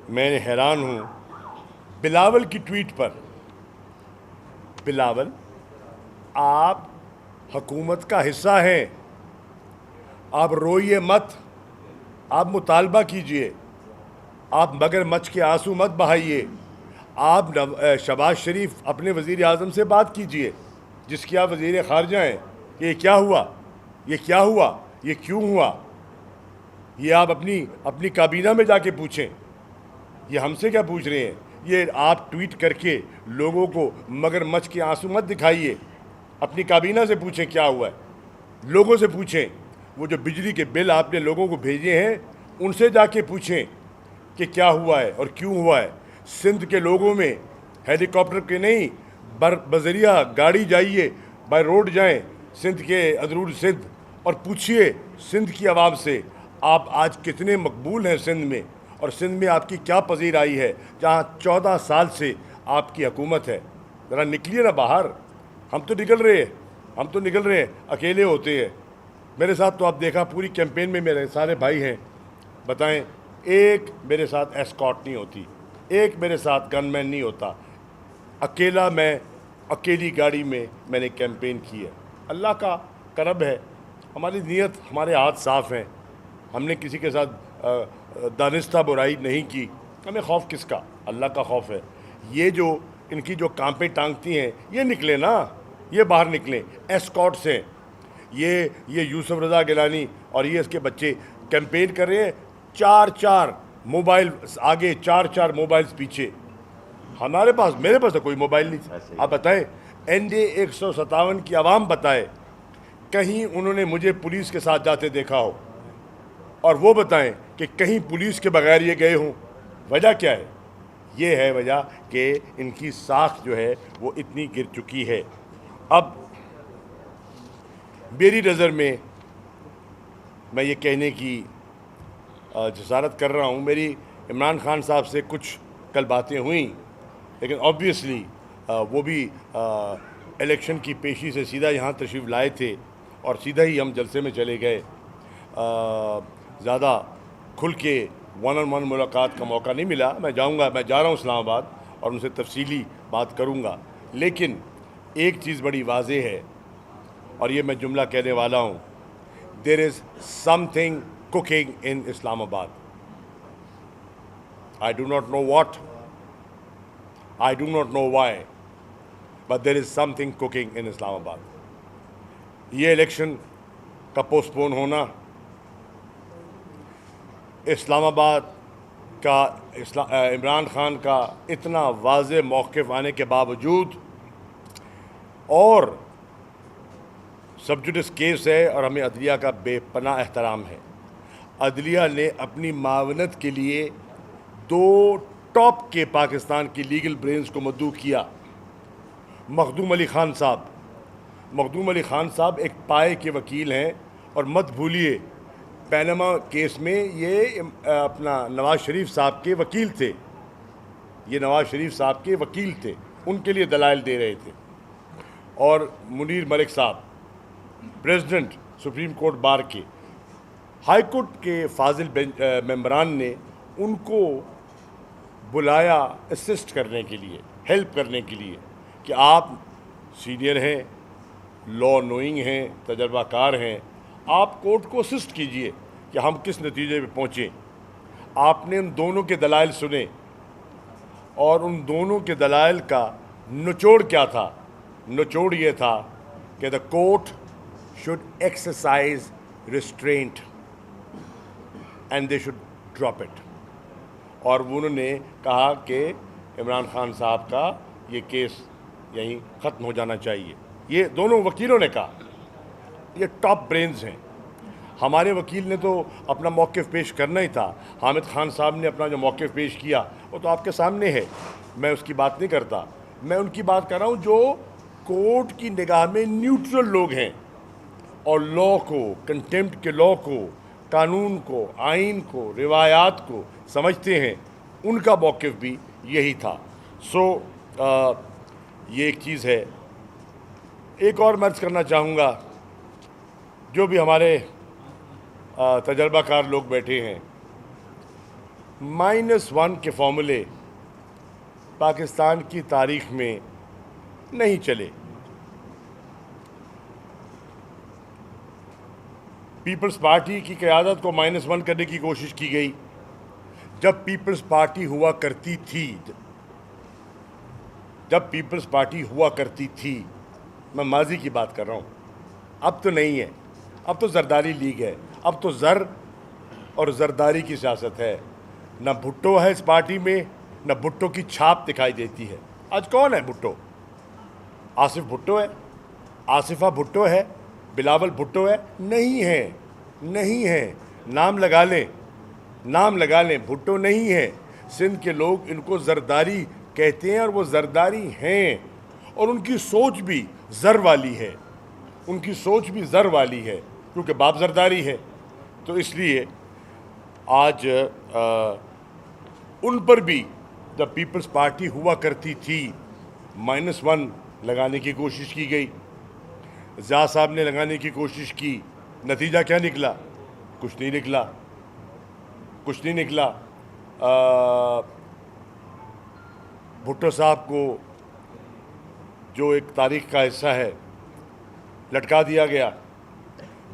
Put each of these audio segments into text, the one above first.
मैं हैरान हूँ बिलावल की ट्वीट पर। बिलावल, आप हुकूमत का हिस्सा हैं, आप रोइए मत, आप मुतालबा कीजिए, आप मगरमच्छ के आंसू मत बहाइए। आप शहबाज शरीफ अपने वज़ीर आज़म से बात कीजिए, जिसकी आप वज़ीर ख़ारजा हैं, कि ये क्या हुआ, ये क्या हुआ, ये क्यों हुआ। ये आप अपनी अपनी काबीना में जाके पूछें, ये हमसे क्या पूछ रहे हैं। ये आप ट्वीट करके लोगों को मगरमच्छ के आंसू मत दिखाइए, अपनी काबीना से पूछें क्या हुआ है, लोगों से पूछें। वो जो बिजली के बिल आपने लोगों को भेजे हैं, उनसे जाके पूछें कि क्या हुआ है और क्यों हुआ है। सिंध के लोगों में हेलीकॉप्टर के नहीं, बजरिया गाड़ी जाइए, बाय रोड जाएं सिंध के अदरूर सिंध, और पूछिए सिंध की आवाम से आप आज कितने मकबूल हैं सिंध में, और सिंध में आपकी क्या पजीर आई है, जहाँ 14 साल से आपकी हुकूमत है। ज़रा निकलिए ना बाहर। हम तो निकल रहे हैं, हम तो निकल रहे हैं, अकेले होते हैं। मेरे साथ तो आप देखा पूरी कैंपेन में मेरे सारे भाई हैं। बताएं, एक मेरे साथ एस्कॉर्ट नहीं होती, एक मेरे साथ गनमैन नहीं होता। अकेला मैं, अकेली गाड़ी में मैंने कैंपेन की है। अल्लाह का करम है, हमारी नीयत, हमारे हाथ साफ़ हैं। हमने किसी के साथ दानिस्ता बुराई नहीं की। हमें खौफ किसका, अल्लाह का खौफ है। ये जो इनकी जो कांपे टांगती हैं, ये निकले ना, ये बाहर निकलें। एस्कॉर्ट से ये यूसुफ रज़ा गिलानी और ये इसके बच्चे कैंपेन कर रहे हैं, 4-4 मोबाइल आगे, 4-4 मोबाइल्स पीछे। हमारे पास, मेरे पास तो कोई मोबाइल नहीं था। आप बताएं, NDA 157 की आवाम बताए कहीं उन्होंने मुझे पुलिस के साथ जाते देखा हो, और वो बताएं कि कहीं पुलिस के बगैर ये गए हों। वजह क्या है? ये है वजह कि इनकी साख जो है वो इतनी गिर चुकी है। अब मेरी नज़र में मैं ये कहने की जसारत कर रहा हूँ, मेरी इमरान खान साहब से कुछ कल बातें हुई, लेकिन ऑब्वियसली वो भी इलेक्शन की पेशी से सीधा यहाँ तशरीफ़ लाए थे और सीधा ही हम जलसे में चले गए। ज़्यादा खुल के वन ऑन वन मुलाकात का मौका नहीं मिला। मैं जाऊँगा, मैं जा रहा हूँ इस्लामाबाद और उनसे तफसीली बात करूँगा। लेकिन एक चीज़ बड़ी वाज़ेह है और ये मैं जुमला कहने वाला हूँ, there is something cooking in Islamabad. I do not know what, I do not know why, but there is something cooking in Islamabad. ये इलेक्शन का पोस्टपोन होना, इस्लामाबाद का इमरान खान का इतना वाज़े मौक़िफ़ आने के बावजूद, और सबजुडिस केस है और हमें अदलिया का बेपनाह एहतराम है। अदलिया ने अपनी मावनत के लिए 2 टॉप के पाकिस्तान की लीगल ब्रेन्स को मद्दू किया। मखदूम अली ख़ान साहब, मखदूम अली ख़ान साहब एक पाए के वकील हैं, और मत भूलिए पैनामा केस में ये अपना नवाज़ शरीफ साहब के वकील थे, ये नवाज़ शरीफ साहब के वकील थे, उनके लिए दलाइल दे रहे थे। और मुनीर मलिक साहब, प्रेसिडेंट सुप्रीम कोर्ट बार के, हाई कोर्ट के फाजिल मेंबरान ने उनको बुलाया असिस्ट करने के लिए, हेल्प करने के लिए, कि आप सीनियर हैं, लॉ नोइंग हैं, तजर्बाकार हैं, आप कोर्ट को असिस्ट कीजिए कि हम किस नतीजे पे पहुँचें। आपने उन दोनों के दलाइल सुने, और उन दोनों के दलाइल का निचोड़ क्या था? निचोड़ ये था कि the court should exercise restraint and they should drop it. और उन्होंने कहा कि इमरान खान साहब का ये केस यहीं ख़त्म हो जाना चाहिए। ये दोनों वकीलों ने कहा, ये टॉप ब्रेन्स हैं। हमारे वकील ने तो अपना मौक़िफ़ पेश करना ही था। हामिद खान साहब ने अपना जो मौक़िफ़ पेश किया वो तो आपके सामने है, मैं उसकी बात नहीं करता। मैं उनकी बात कर रहा हूँ जो कोर्ट की निगाह में न्यूट्रल लोग हैं और लॉ को, कंटेम्प्ट के लॉ को, कानून को, आइन को, रिवायात को समझते हैं। उनका मौक़िफ़ भी यही था। ये एक चीज़ है। एक और मैं अर्ज़ करना चाहूँगा, जो भी हमारे तजर्बाकार लोग बैठे हैं, -1 के फॉर्मूले पाकिस्तान की तारीख में नहीं चले। पीपल्स पार्टी की क़यादत को -1 करने की कोशिश की गई। जब पीपल्स पार्टी हुआ करती थी, मैं माजी की बात कर रहा हूँ, अब तो नहीं है। अब तो जरदारी लीग है, अब तो जर और जरदारी की सियासत है। न भुट्टो है इस पार्टी में, न भुट्टो की छाप दिखाई देती है। आज कौन है भुट्टो? आसिफ भुट्टो है, आसिफा भुट्टो है, बिलावल भुट्टो है? नहीं है। नाम लगा लें, भुट्टो नहीं है। सिंध के लोग इनको जरदारी कहते हैं और वो जरदारी हैं, और उनकी सोच भी जर वाली है, क्योंकि बाप जरदारी है। तो इसलिए आज उन पर भी जब पीपल्स पार्टी हुआ करती थी -1 लगाने की कोशिश की गई। ज़िया साहब ने लगाने की कोशिश की, नतीजा क्या निकला? कुछ नहीं निकला। भुट्टो साहब को, जो एक तारीख का हिस्सा है, लटका दिया गया,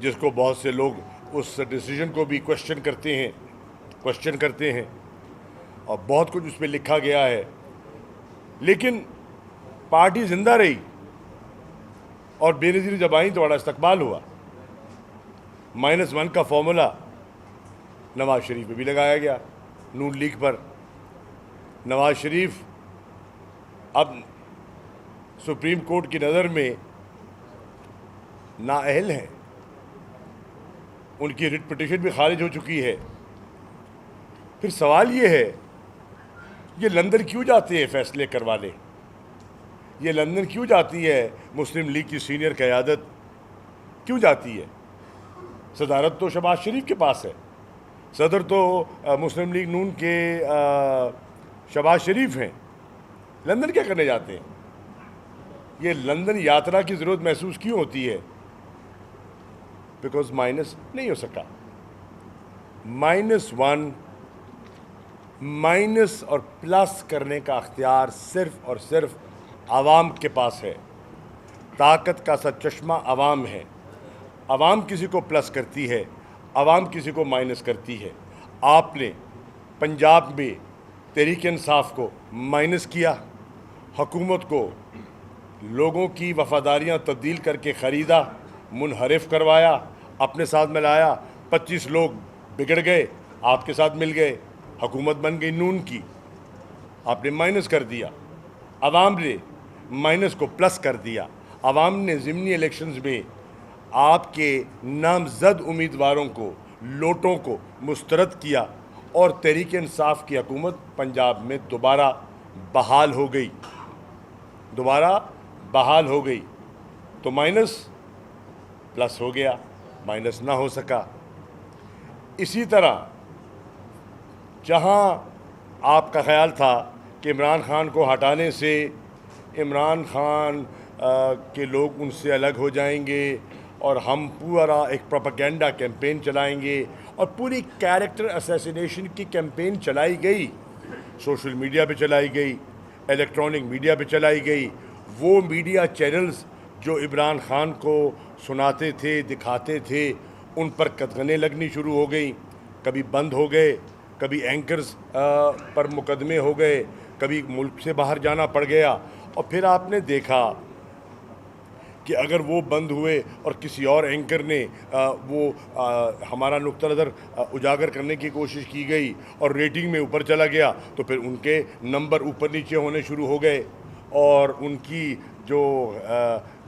जिसको बहुत से लोग उस डिसीजन को भी क्वेश्चन करते हैं और बहुत कुछ उस पर लिखा गया है। लेकिन पार्टी जिंदा रही और बेनज़ीर जब आई तो बड़ा इस्तकबाल हुआ। -1 का फॉर्मूला नवाज शरीफ पे भी लगाया गया, नून लीग पर। नवाज शरीफ अब सुप्रीम कोर्ट की नज़र में नाअहल हैं, उनकी रिट पिटीशन भी खारिज हो चुकी है। फिर सवाल ये है, ये लंदन क्यों जाते हैं फैसले करवाने? ये लंदन क्यों जाती है मुस्लिम लीग की सीनियर क़यादत? क्यों जाती है? सदारत तो शहबाज शरीफ के पास है, सदर तो मुस्लिम लीग नून के शहबाज शरीफ हैं। लंदन क्या करने जाते हैं? ये लंदन यात्रा की ज़रूरत महसूस क्यों होती है? बिकॉज माइनस नहीं हो सका। -1 माइनस और प्लस करने का अख्तियार सिर्फ और सिर्फ आवाम के पास है। ताकत का सा चश्मा आवाम है। आवाम किसी को प्लस करती है, आवाम किसी को माइनस करती है। आपने पंजाब में तहरीक इंसाफ को माइनस किया, हुकूमत को लोगों की वफादारियाँ तब्दील करके ख़रीदा, मुनहरिफ करवाया, अपने साथ मिलाया। 25 लोग बिगड़ गए, आपके साथ मिल गए, हुकूमत बन गई नून की। आपने माइनस कर दिया, आवाम ने माइनस को प्लस कर दिया। आवाम ने ज़िमनी इलेक्शंस में आपके नामज़द उम्मीदवारों को, लोटों को मुस्तरद किया और तहरीक इंसाफ की हुकूमत पंजाब में दोबारा बहाल हो गई। तो माइनस प्लस हो गया, माइनस ना हो सका। इसी तरह जहां आपका ख्याल था कि इमरान खान को हटाने से इमरान खान के लोग उनसे अलग हो जाएंगे और हम पूरा एक प्रोपेगेंडा कैंपेन चलाएंगे और पूरी कैरेक्टर असैसिनेशन की कैंपेन चलाई गई, सोशल मीडिया पे चलाई गई, इलेक्ट्रॉनिक मीडिया पे चलाई गई। वो मीडिया चैनल्स जो इमरान खान को सुनाते थे, दिखाते थे, उन पर कदगने लगनी शुरू हो गई। कभी बंद हो गए, कभी एंकर्स पर मुकदमे हो गए, कभी मुल्क से बाहर जाना पड़ गया। और फिर आपने देखा कि अगर वो बंद हुए और किसी और एंकर ने हमारा नुक्ता नज़र उजागर करने की कोशिश की गई और रेटिंग में ऊपर चला गया, तो फिर उनके नंबर ऊपर नीचे होने शुरू हो गए और उनकी जो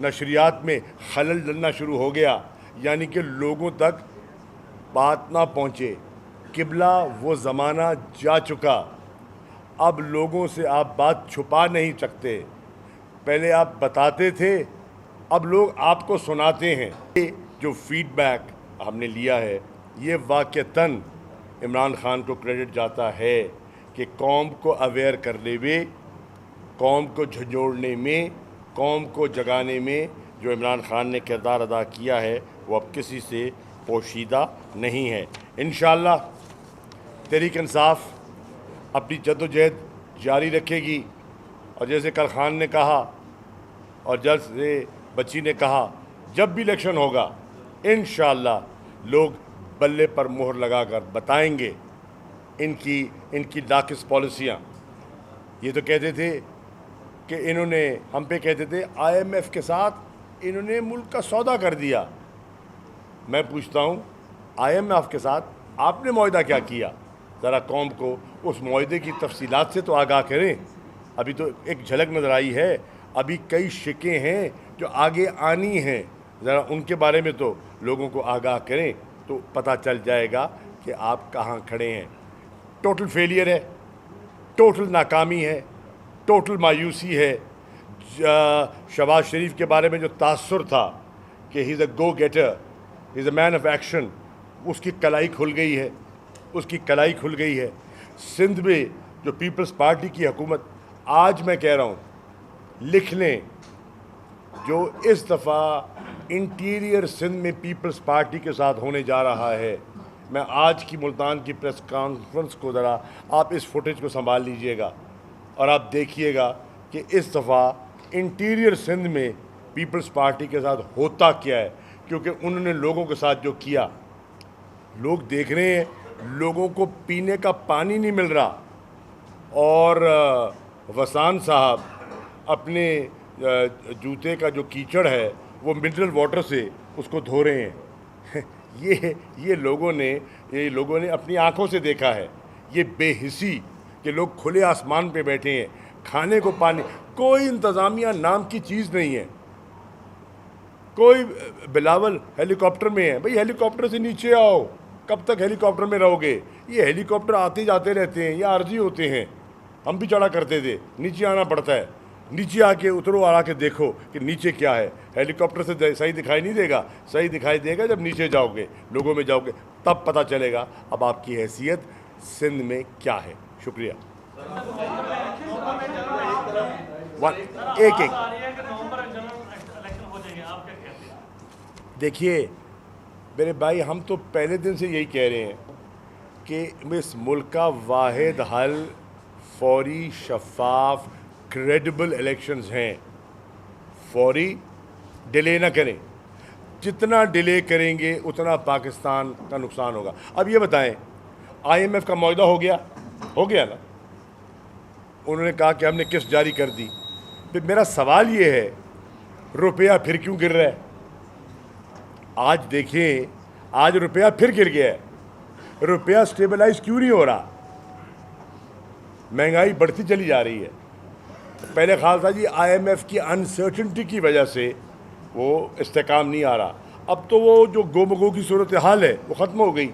नशरियात में खलल डलना शुरू हो गया, यानी कि लोगों तक बात ना पहुँचे। किबला वो ज़माना जा चुका। अब लोगों से आप बात छुपा नहीं सकते। पहले आप बताते थे, अब लोग आपको सुनाते हैं। ये जो फीडबैक हमने लिया है, ये वाक़तन इमरान खान को क्रेडिट जाता है कि कौम को अवेयर करने में, कौम को झंझोड़ने में, कौम को जगाने में जो इमरान खान ने किरदार अदा किया है, वो अब किसी से पोशीदा नहीं है। इंशाअल्लाह तहरीक इंसाफ अपनी जद्दोजहद जारी रखेगी। और जैसे कल खान ने कहा और जैसे बच्ची ने कहा, जब भी इलेक्शन होगा इंशाअल्लाह लोग बल्ले पर मोहर लगाकर बताएंगे इनकी नाकिस पॉलिसियाँ। ये तो कहते थे कि इन्होंने हम पे कहते थे IMF के साथ इन्होंने मुल्क का सौदा कर दिया। मैं पूछता हूँ IMF के साथ आपने मुआहदा क्या किया? ज़रा कौम को उस मुआहदे की तफसीलात से तो आगाह करें। अभी तो एक झलक नज़र आई है, अभी कई शिकें हैं जो आगे आनी हैं, ज़रा उनके बारे में तो लोगों को आगाह करें तो पता चल जाएगा कि आप कहाँ खड़े हैं। टोटल फेलियर है, टोटल नाकामी है, टोटल मायूसी है। शहबाज शरीफ के बारे में जो तासुर था कि he is a go getter, he is a man of action, उसकी कलाई खुल गई है, उसकी कलाई खुल गई है। सिंध में जो पीपल्स पार्टी की हुकूमत, आज मैं कह रहा हूँ लिख लें, जो इस दफ़ा इंटीरियर सिंध में पीपल्स पार्टी के साथ होने जा रहा है, मैं आज की मुल्तान की प्रेस कॉन्फ्रेंस को ज़रा आप इस फुटेज को संभाल लीजिएगा और आप देखिएगा कि इस दफ़ा इंटीरियर सिंध में पीपल्स पार्टी के साथ होता क्या है। क्योंकि उन्होंने लोगों के साथ जो किया, लोग देख रहे हैं, लोगों को पीने का पानी नहीं मिल रहा। और वसान साहब अपने जूते का जो कीचड़ है वो मिनरल वाटर से उसको धो रहे हैं। ये लोगों ने अपनी आंखों से देखा है। ये बेहिसी कि लोग खुले आसमान पे बैठे हैं, खाने को पानी, कोई इंतज़ामिया नाम की चीज़ नहीं है। कोई बिलावल हेलीकॉप्टर में है, भाई हेलीकॉप्टर से नीचे आओ, कब तक हेलीकॉप्टर में रहोगे? ये हेलीकॉप्टर आते जाते रहते हैं, ये आर्जी होते हैं। हम भी चढ़ा करते थे, नीचे आना पड़ता है। नीचे आके उतरो और आके देखो कि नीचे क्या है। हेलीकॉप्टर से सही दिखाई नहीं देगा, सही दिखाई देगा जब नीचे जाओगे, लोगों में जाओगे, तब पता चलेगा अब आपकी हैसियत सिंध में क्या है। शुक्रिया। एक देखिए मेरे भाई, हम तो पहले दिन से यही कह रहे हैं कि इस मुल्क का वाहिद हल फौरी, शफाफ, क्रेडिबल इलेक्शंस हैं। फौरी, डिले ना करें। जितना डिले करेंगे उतना पाकिस्तान का नुकसान होगा। अब ये बताएं, IMF का मुआहदा हो गया ना? उन्होंने कहा कि हमने किस्त जारी कर दी। फिर मेरा सवाल ये है, रुपया फिर क्यों गिर रहा है? आज देखें, आज रुपया फिर गिर गया है। रुपया स्टेबलाइज क्यों नहीं हो रहा? महंगाई बढ़ती चली जा रही है। पहले ख्याल था जी IMF की अनसर्टनिटी की वजह से वो इस्तेकाम नहीं आ रहा। अब तो वो जो गोमगो की सूरत हाल है वो ख़त्म हो गई।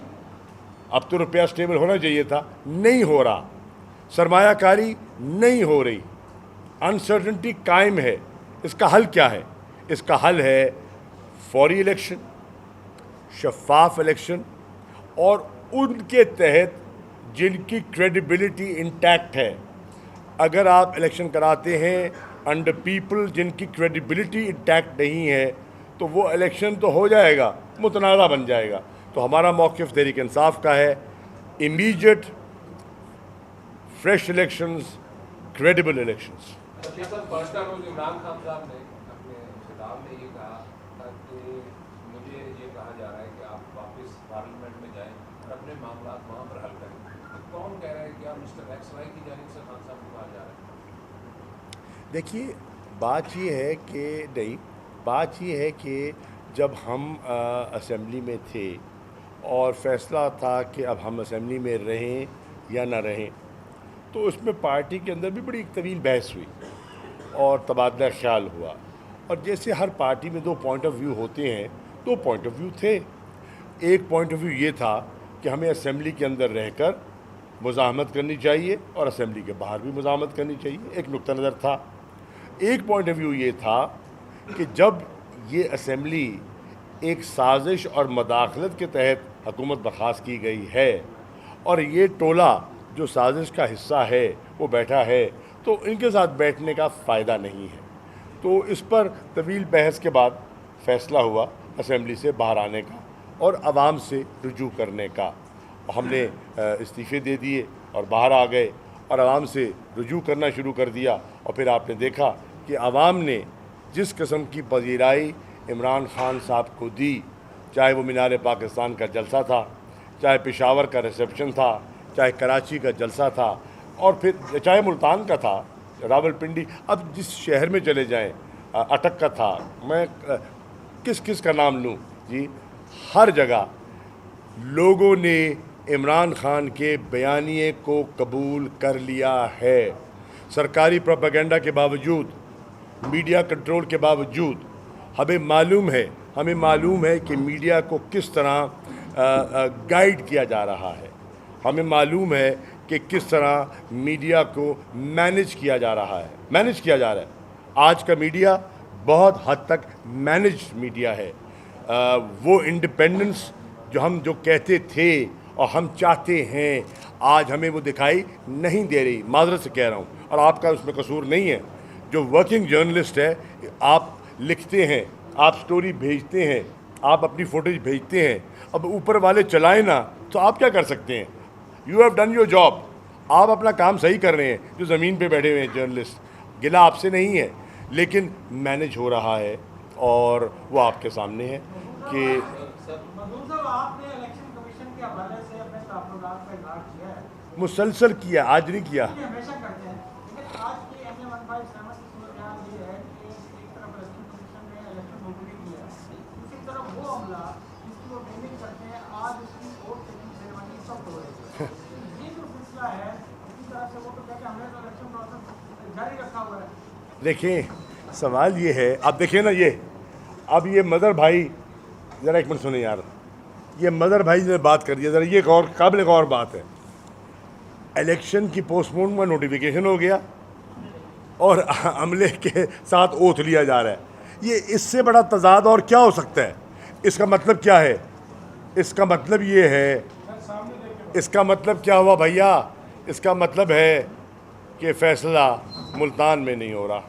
अब तो रुपया स्टेबल होना चाहिए था, नहीं हो रहा। सरमायाकारी नहीं हो रही, अनसर्टनिटी कायम है। इसका हल क्या है? इसका हल है फौरी इलेक्शन, शफाफ इलेक्शन, और उनके तहत जिनकी क्रेडिबिलिटी इंटैक्ट है। अगर आप इलेक्शन कराते हैं अंडर पीपल जिनकी क्रेडिबिलिटी इंटैक्ट नहीं है तो वो इलेक्शन तो हो जाएगा, मुतनाज़ा बन जाएगा। तो हमारा मौक़िफ़ तहरीक इंसाफ का है, immediate fresh elections, credible elections. देखिए बात ये है कि नहीं, बात ये है कि जब हम असेंबली में थे और फैसला था कि अब हम असेंबली में रहें या ना रहें, तो उसमें पार्टी के अंदर भी बड़ी एक तवील बहस हुई और तबादला ख्याल हुआ। और जैसे हर पार्टी में दो पॉइंट ऑफ व्यू होते हैं, दो पॉइंट ऑफ व्यू थे। एक पॉइंट ऑफ व्यू ये था कि हमें असेंबली के अंदर रहकर मुज़ाहमत करनी चाहिए और असेंबली के बाहर भी मुज़ाहमत करनी चाहिए, एक नुक्ता नज़र था। एक पॉइंट ऑफ व्यू ये था कि जब ये असेंबली एक साजिश और मदाखलत के तहत हुकूमत बर्खास्त की गई है और ये टोला जो साजिश का हिस्सा है वो बैठा है, तो इनके साथ बैठने का फ़ायदा नहीं है। तो इस पर तवील बहस के बाद फ़ैसला हुआ असेंबली से बाहर आने का और आवाम से रुजू करने का। हमने इस्तीफ़े दे दिए और बाहर आ गए और आवाम से रुजू करना शुरू कर दिया। और फिर आपने देखा कि आवाम ने जिस किस्म की पजीराई इमरान खान साहब को दी, चाहे वो मीनार पाकिस्तान का जलसा था, चाहे पेशावर का रिसेप्शन था, चाहे कराची का जलसा था, और फिर चाहे मुल्तान का था, रावलपिंडी, अब जिस शहर में चले जाएं, अटक का था, मैं किस किस का नाम लूँ जी, हर जगह लोगों ने इमरान खान के बयानिए को कबूल कर लिया है। सरकारी प्रोपेगेंडा के बावजूद, मीडिया कंट्रोल के बावजूद हमें मालूम है कि मीडिया को किस तरह गाइड किया जा रहा है। हमें मालूम है कि किस तरह मीडिया को मैनेज किया जा रहा है। आज का मीडिया बहुत हद तक मैनेज मीडिया है। वो इंडिपेंडेंस जो हम कहते थे और हम चाहते हैं, आज हमें वो दिखाई नहीं दे रही। माजरत से कह रहा हूँ, और आपका उसमें कसूर नहीं है। जो वर्किंग जर्नलिस्ट है, आप लिखते हैं, आप स्टोरी भेजते हैं, आप अपनी फुटेज भेजते हैं, अब ऊपर वाले चलाएं ना तो आप क्या कर सकते हैं? You have done your job, आप अपना काम सही कर रहे हैं। जो ज़मीन पे बैठे हुए हैं जर्नलिस्ट, गिला आपसे नहीं है, लेकिन मैनेज हो रहा है और वो आपके सामने है कि मुसलसल किया, आज नहीं किया। देखिए, सवाल ये है, आप देखिए ना, ये मदर भाई, ज़रा एक मिनट सुने यार, ये मदर भाई ने बात कर दिया, ज़रा ये गौर, काबिल गौर बात है। इलेक्शन की पोस्टपोन का नोटिफिकेशन हो गया और अमले के साथ ओथ लिया जा रहा है। ये इससे बड़ा तजाद और क्या हो सकता है? इसका मतलब क्या है? इसका मतलब ये है, इसका मतलब क्या हुआ भैया? इसका मतलब है कि फैसला मुल्तान में नहीं हो रहा।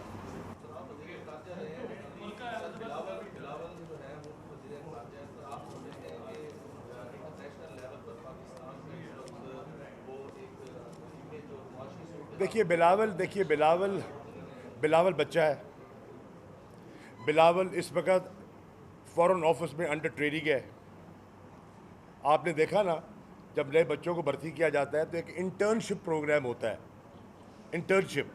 देखिए बिलावल बच्चा है। बिलावल इस वक्त फॉरेन ऑफिस में अंडर ट्रेनिंग है। आपने देखा ना, जब नए बच्चों को भर्ती किया जाता है तो एक इंटर्नशिप प्रोग्राम होता है। इंटर्नशिप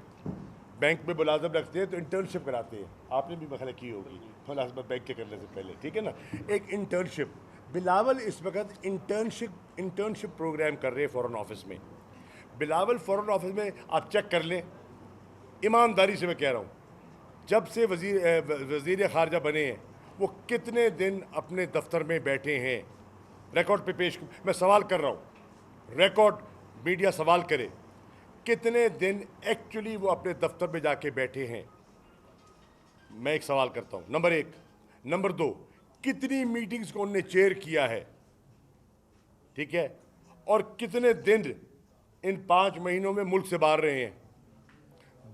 बैंक में मुलाजम रखते हैं तो इंटर्नशिप कराते हैं। आपने भी मसला की होगी मुलाजमत बैंक के करने से पहले, ठीक है ना, एक इंटर्नशिप। बिलावल इस वक्त इंटर्नशिप प्रोग्राम कर रहे हैं फॉरेन ऑफिस में। बिलावल फॉरेन ऑफिस में आप चेक कर लें, ईमानदारी से मैं कह रहा हूँ, जब से वज़ीर ख़ारजा बने हैं वो कितने दिन अपने दफ्तर में बैठे हैं? रिकॉर्ड पे पेश, मैं सवाल कर रहा हूँ, रिकॉर्ड मीडिया सवाल करे, कितने दिन एक्चुअली वो अपने दफ्तर में जाके बैठे हैं? मैं एक सवाल करता हूँ, नंबर एक। नंबर दो, कितनी मीटिंग्स को उन्होंने चेयर किया है? ठीक है, और कितने दिन इन 5 महीनों में मुल्क से बाहर रहे हैं?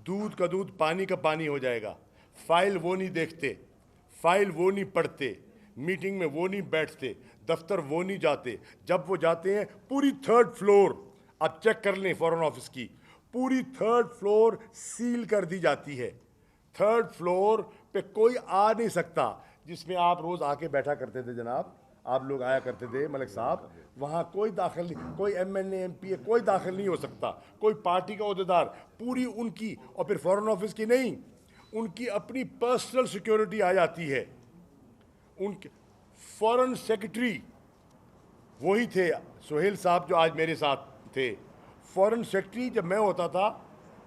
दूध का दूध, पानी का पानी हो जाएगा। फाइल वो नहीं देखते, फाइल वो नहीं पढ़ते, मीटिंग में वो नहीं बैठते, दफ्तर वो नहीं जाते। जब वो जाते हैं, पूरी 3rd फ्लोर आप चेक कर लें, फॉरेन ऑफिस की पूरी 3rd फ्लोर सील कर दी जाती है। 3rd फ्लोर पे कोई आ नहीं सकता, जिसमें आप रोज़ आके बैठा करते थे जनाब, आप लोग आया करते थे मलिक साहब, वहाँ कोई दाखिल नहीं, कोई MNA MP कोई दाखिल नहीं हो सकता, कोई पार्टी का अहदेदार। पूरी उनकी, और फिर फॉरेन ऑफिस की नहीं, उनकी अपनी पर्सनल सिक्योरिटी आ जाती है। उनके फॉरेन सेक्रेटरी वही थे, सुहेल साहब जो आज मेरे साथ थे। फॉरेन सेक्रेटरी जब मैं होता था,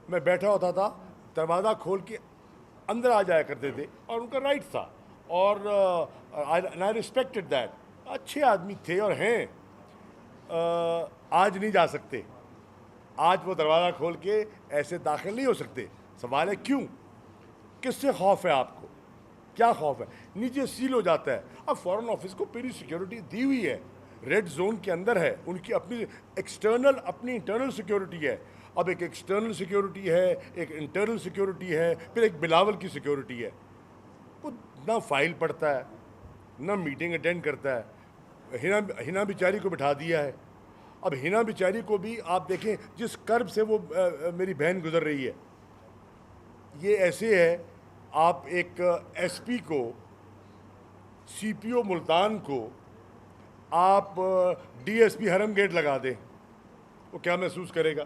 मैं बैठा होता था, दरवाज़ा खोल के अंदर आ जाया करते थे, और उनका राइट था, और आई रिस्पेक्टेड दैट। अच्छे आदमी थे और हैं। आज नहीं जा सकते, आज वो दरवाज़ा खोल के ऐसे दाखिल नहीं हो सकते। सवाल है क्यों? किससे खौफ है आपको? क्या खौफ है? नीचे सील हो जाता है। अब फॉरेन ऑफिस को पूरी सिक्योरिटी दी हुई है, रेड जोन के अंदर है, उनकी अपनी एक्सटर्नल, अपनी इंटरनल सिक्योरिटी है। अब एक एक्सटर्नल सिक्योरिटी है, एक इंटरनल सिक्योरिटी है, फिर एक बिलावल की सिक्योरिटी है। वो ना फाइल पढ़ता है, ना मीटिंग अटेंड करता है। हिना बेचारी को बिठा दिया है, अब हिना बेचारी को भी आप देखें जिस कर्ब से वो मेरी बहन गुजर रही है, ये ऐसे है आप एक एसपी को, सीपीओ मुल्तान को आप डीएसपी हरम गेट लगा दें, वो क्या महसूस करेगा?